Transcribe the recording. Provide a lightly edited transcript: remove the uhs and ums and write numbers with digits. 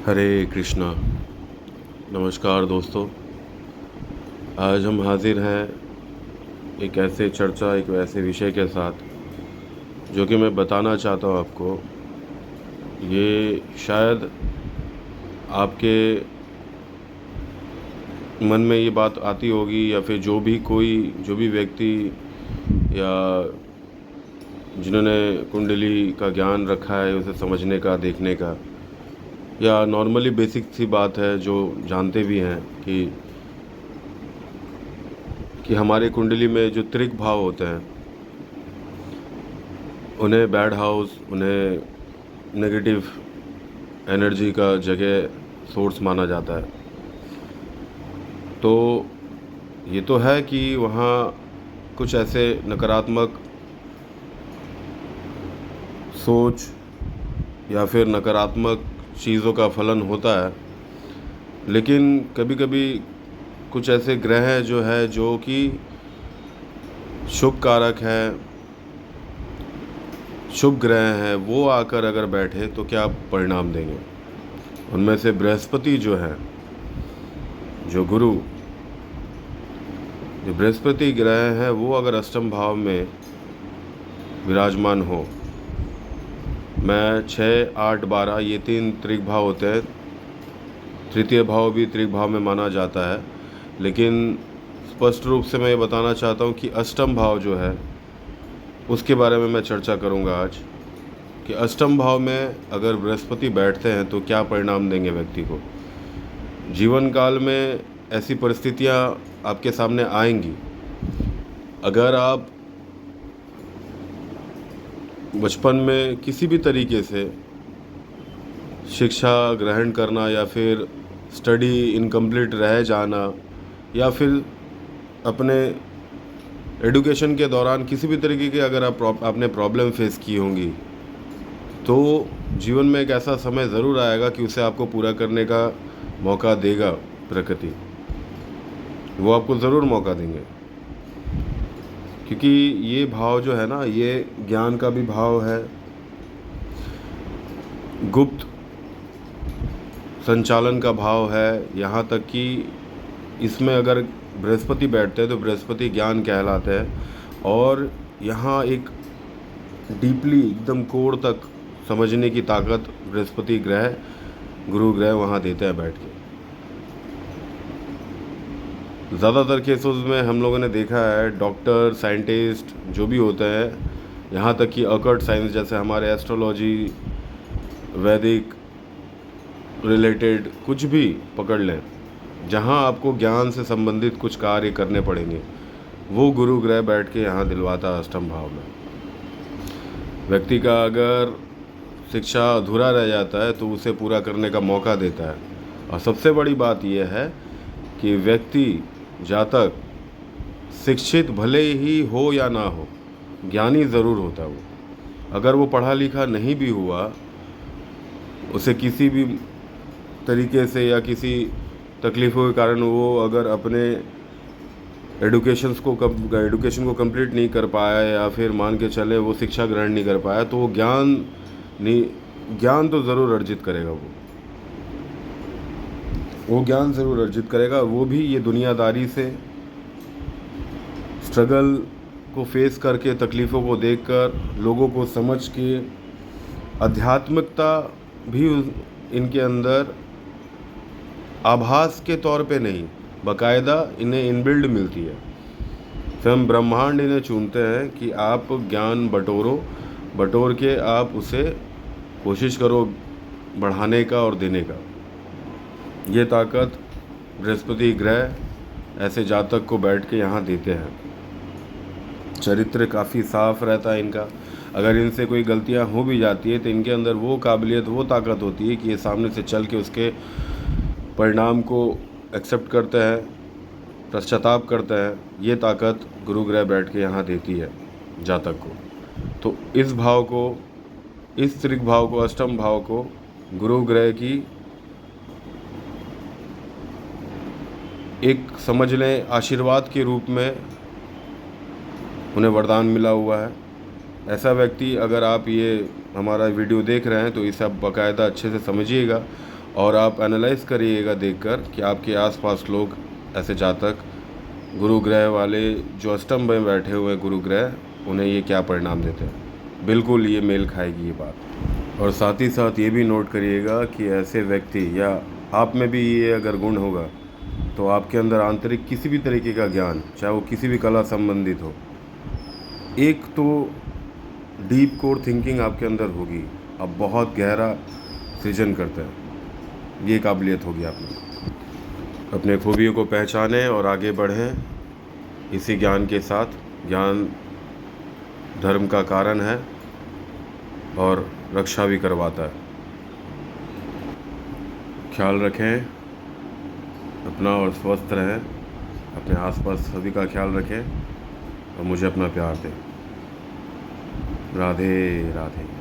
हरे कृष्णा। नमस्कार दोस्तों। आज हम हाजिर हैं एक ऐसे विषय के साथ जो कि मैं बताना चाहता हूँ आपको। ये शायद आपके मन में ये बात आती होगी या फिर जो भी व्यक्ति या जिन्होंने कुंडली का ज्ञान रखा है उसे समझने का, देखने का, या नॉर्मली बेसिक सी बात है जो जानते भी हैं कि हमारे कुंडली में जो त्रिक भाव होते हैं उन्हें बैड हाउस, उन्हें नेगेटिव एनर्जी का जगह सोर्स माना जाता है। तो ये तो है कि वहाँ कुछ ऐसे नकारात्मक सोच या फिर नकारात्मक चीज़ों का फलन होता है, लेकिन कभी कभी कुछ ऐसे ग्रह जो है जो कि शुभ कारक है, शुभ ग्रह हैं, वो आकर अगर बैठे तो क्या परिणाम देंगे। उनमें से बृहस्पति जो है, जो गुरु, जो बृहस्पति ग्रह है, वो अगर अष्टम भाव में विराजमान हो, मैं 6, 8, 12 ये 3 त्रिक भाव होते हैं। तृतीय भाव भी त्रिक भाव में माना जाता है, लेकिन स्पष्ट रूप से मैं ये बताना चाहता हूँ कि अष्टम भाव जो है उसके बारे में मैं चर्चा करूँगा आज, कि अष्टम भाव में अगर बृहस्पति बैठते हैं तो क्या परिणाम देंगे व्यक्ति को। जीवन काल में ऐसी परिस्थितियाँ आपके सामने आएंगी। अगर आप बचपन में किसी भी तरीके से शिक्षा ग्रहण करना या फिर स्टडी इनकम्प्लीट रह जाना या फिर अपने एडुकेशन के दौरान किसी भी तरीके की अगर आपने प्रॉब्लम फेस की होंगी, तो जीवन में एक ऐसा समय ज़रूर आएगा कि उसे आपको पूरा करने का मौका देगा प्रकृति। वो आपको ज़रूर मौका देंगे, क्योंकि ये भाव जो है ना, ये ज्ञान का भी भाव है, गुप्त संचालन का भाव है। यहाँ तक कि इसमें अगर बृहस्पति बैठते हैं तो बृहस्पति ज्ञान कहलाते हैं, और यहाँ एक डीपली एकदम कोर तक समझने की ताकत बृहस्पति ग्रह, गुरु ग्रह वहाँ देते हैं बैठ के। ज़्यादातर केसेस में हम लोगों ने देखा है डॉक्टर, साइंटिस्ट जो भी होते हैं, यहाँ तक कि अकल्ट साइंस जैसे हमारे एस्ट्रोलॉजी, वैदिक रिलेटेड कुछ भी पकड़ लें, जहाँ आपको ज्ञान से संबंधित कुछ कार्य करने पड़ेंगे, वो गुरु ग्रह बैठ के यहाँ दिलवाता है अष्टम भाव में। व्यक्ति का अगर शिक्षा अधूरा रह जाता है तो उसे पूरा करने का मौका देता है। और सबसे बड़ी बात यह है कि व्यक्ति जातक शिक्षित भले ही हो या ना हो, ज्ञानी ज़रूर होता है वो। अगर वो पढ़ा लिखा नहीं भी हुआ, उसे किसी भी तरीके से या किसी तकलीफ़ों के कारण वो अगर अपने एडुकेशन को कंप्लीट नहीं कर पाया, या फिर मान के चले वो शिक्षा ग्रहण नहीं कर पाया, तो वो ज्ञान तो ज़रूर अर्जित करेगा। वो ज्ञान ज़रूर अर्जित करेगा, वो भी ये दुनियादारी से, स्ट्रगल को फेस करके, तकलीफ़ों को देखकर, लोगों को समझ के, आध्यात्मिकता भी इनके अंदर आभास के तौर पे नहीं, बाकायदा इन्हें इनबिल्ड मिलती है। स्वयं ब्रह्मांड इन्हें चुनते हैं कि आप ज्ञान बटोर के आप उसे कोशिश करो बढ़ाने का और देने का। ये ताकत बृहस्पति ग्रह ऐसे जातक को बैठ के यहाँ देते हैं। चरित्र काफ़ी साफ रहता है इनका। अगर इनसे कोई गलतियाँ हो भी जाती है तो इनके अंदर वो काबिलियत, वो ताकत होती है कि ये सामने से चल के उसके परिणाम को एक्सेप्ट करते हैं, पश्चाताप करते हैं। ये ताकत गुरु ग्रह बैठ के यहाँ देती है जातक को। तो इस भाव को, इस त्रिक भाव को, अष्टम भाव को गुरु ग्रह की एक समझ लें आशीर्वाद के रूप में उन्हें वरदान मिला हुआ है। ऐसा व्यक्ति, अगर आप ये हमारा वीडियो देख रहे हैं तो इसे आप बाकायदा अच्छे से समझिएगा और आप एनालाइज करिएगा देखकर कि आपके आसपास लोग ऐसे जातक गुरु ग्रह वाले जो अष्टम में बैठे हुए गुरु ग्रह उन्हें ये क्या परिणाम देते हैं। बिल्कुल ये मेल खाएगी ये बात। और साथ ही साथ ये भी नोट करिएगा कि ऐसे व्यक्ति या आप में भी ये अगर गुण होगा तो आपके अंदर आंतरिक किसी भी तरीके का ज्ञान, चाहे वो किसी भी कला संबंधित हो, एक तो डीप कोर थिंकिंग आपके अंदर होगी। आप बहुत गहरा सृजन करते हैं, ये काबिलियत होगी आप में। अपने खूबियों को पहचानें और आगे बढ़ें इसी ज्ञान के साथ। ज्ञान धर्म का कारण है और रक्षा भी करवाता है। ख्याल रखें अपना और स्वस्थ रहें। अपने आसपास सभी का ख्याल रखें और मुझे अपना प्यार दें। राधे राधे।